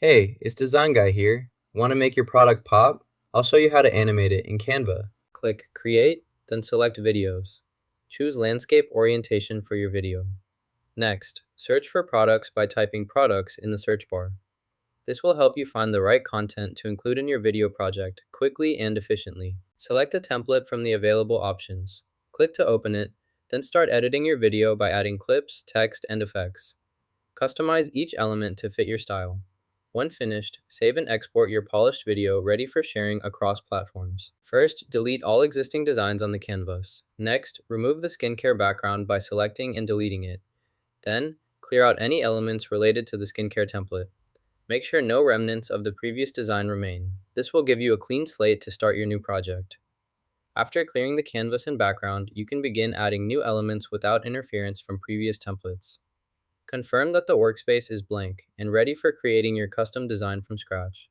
Hey, it's Design Guy here. Want to make your product pop? I'll show you how to animate it in Canva. Click Create, then select Videos. Choose Landscape Orientation for your video. Next, search for products by typing Products in the search bar. This will help you find the right content to include in your video project quickly and efficiently. Select a template from the available options. Click to open it, then start editing your video by adding clips, text, and effects. Customize each element to fit your style. When finished, save and export your polished video ready for sharing across platforms. First, delete all existing designs on the canvas. Next, remove the skincare background by selecting and deleting it. Then, clear out any elements related to the skincare template. Make sure no remnants of the previous design remain. This will give you a clean slate to start your new project. After clearing the canvas and background, you can begin adding new elements without interference from previous templates. Confirm that the workspace is blank and ready for creating your custom design from scratch.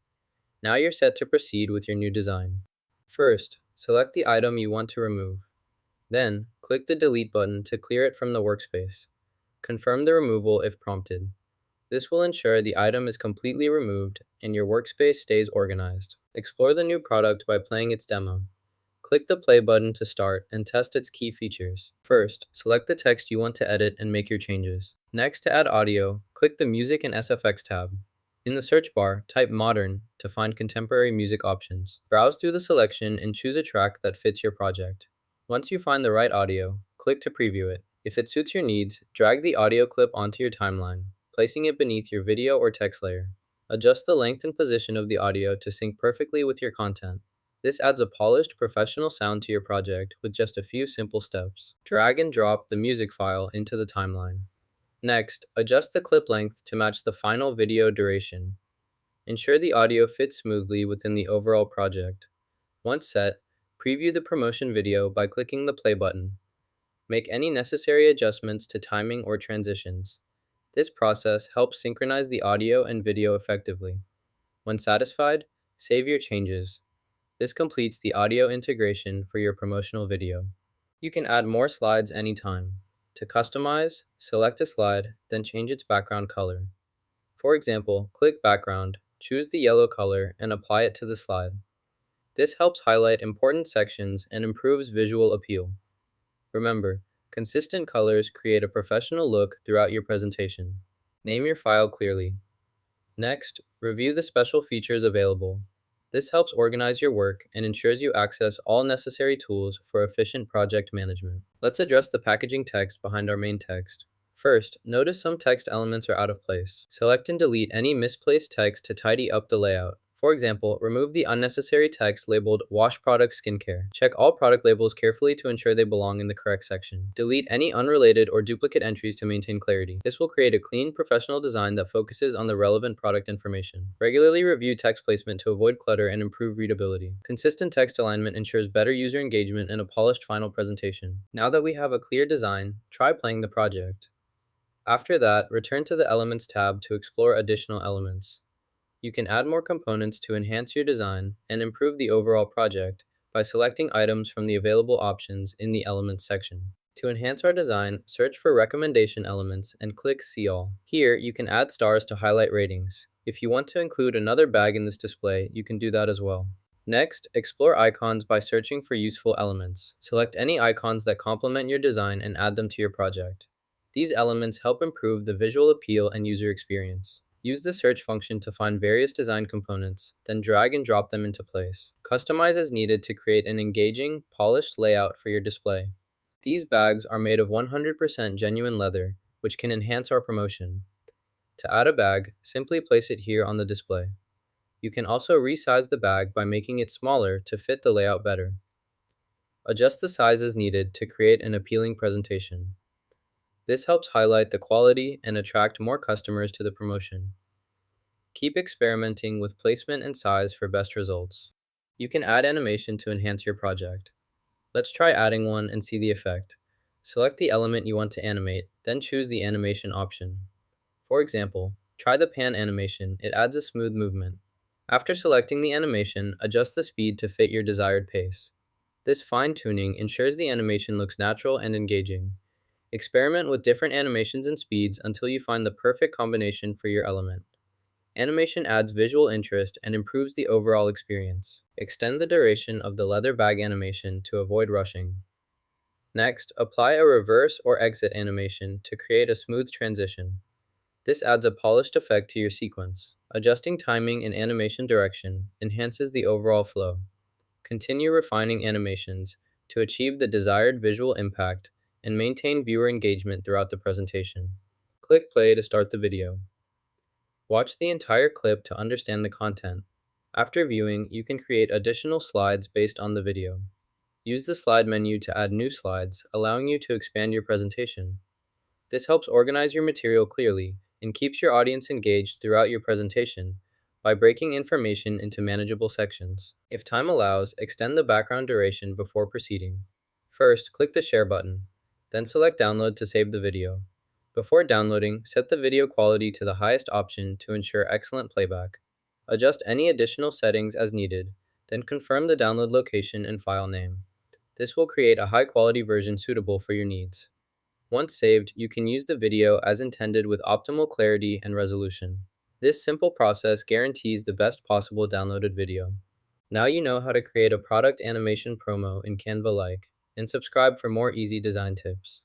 Now you're set to proceed with your new design. First, select the item you want to remove. Then, click the Delete button to clear it from the workspace. Confirm the removal if prompted. This will ensure the item is completely removed and your workspace stays organized. Explore the new product by playing its demo. Click the play button to start and test its key features. First, select the text you want to edit and make your changes. Next, to add audio, click the Music and SFX tab. In the search bar, type Modern to find contemporary music options. Browse through the selection and choose a track that fits your project. Once you find the right audio, click to preview it. If it suits your needs, drag the audio clip onto your timeline, placing it beneath your video or text layer. Adjust the length and position of the audio to sync perfectly with your content. This adds a polished, professional sound to your project with just a few simple steps. Drag and drop the music file into the timeline. Next, adjust the clip length to match the final video duration. Ensure the audio fits smoothly within the overall project. Once set, preview the promotion video by clicking the play button. Make any necessary adjustments to timing or transitions. This process helps synchronize the audio and video effectively. When satisfied, save your changes. This completes the audio integration for your promotional video. You can add more slides anytime. To customize, select a slide, then change its background color. For example, click Background, choose the yellow color, and apply it to the slide. This helps highlight important sections and improves visual appeal. Remember, consistent colors create a professional look throughout your presentation. Name your file clearly. Next, review the special features available. This helps organize your work and ensures you access all necessary tools for efficient project management. Let's address the packaging text behind our main text. First, notice some text elements are out of place. Select and delete any misplaced text to tidy up the layout. For example, remove the unnecessary text labeled Wash Product Skincare. Check all product labels carefully to ensure they belong in the correct section. Delete any unrelated or duplicate entries to maintain clarity. This will create a clean, professional design that focuses on the relevant product information. Regularly review text placement to avoid clutter and improve readability. Consistent text alignment ensures better user engagement and a polished final presentation. Now that we have a clear design, try playing the project. After that, return to the Elements tab to explore additional elements. You can add more components to enhance your design and improve the overall project by selecting items from the available options in the Elements section. To enhance our design, search for recommendation elements and click See All. Here, you can add stars to highlight ratings. If you want to include another bag in this display, you can do that as well. Next, explore icons by searching for useful elements. Select any icons that complement your design and add them to your project. These elements help improve the visual appeal and user experience. Use the search function to find various design components, then drag and drop them into place. Customize as needed to create an engaging, polished layout for your display. These bags are made of 100% genuine leather, which can enhance our promotion. To add a bag, simply place it here on the display. You can also resize the bag by making it smaller to fit the layout better. Adjust the size as needed to create an appealing presentation. This helps highlight the quality and attract more customers to the promotion. Keep experimenting with placement and size for best results. You can add animation to enhance your project. Let's try adding one and see the effect. Select the element you want to animate, then choose the animation option. For example, try the pan animation. It adds a smooth movement. After selecting the animation, adjust the speed to fit your desired pace. This fine-tuning ensures the animation looks natural and engaging. Experiment with different animations and speeds until you find the perfect combination for your element. Animation adds visual interest and improves the overall experience. Extend the duration of the leather bag animation to avoid rushing. Next, apply a reverse or exit animation to create a smooth transition. This adds a polished effect to your sequence. Adjusting timing and animation direction enhances the overall flow. Continue refining animations to achieve the desired visual impact and maintain viewer engagement throughout the presentation. Click play to start the video. Watch the entire clip to understand the content. After viewing, you can create additional slides based on the video. Use the slide menu to add new slides, allowing you to expand your presentation. This helps organize your material clearly and keeps your audience engaged throughout your presentation by breaking information into manageable sections. If time allows, extend the background duration before proceeding. First, click the Share button, then select Download to save the video. Before downloading, set the video quality to the highest option to ensure excellent playback. Adjust any additional settings as needed, then confirm the download location and file name. This will create a high-quality version suitable for your needs. Once saved, you can use the video as intended with optimal clarity and resolution. This simple process guarantees the best possible downloaded video. Now you know how to create a product animation promo in Canva-like, and subscribe for more easy design tips.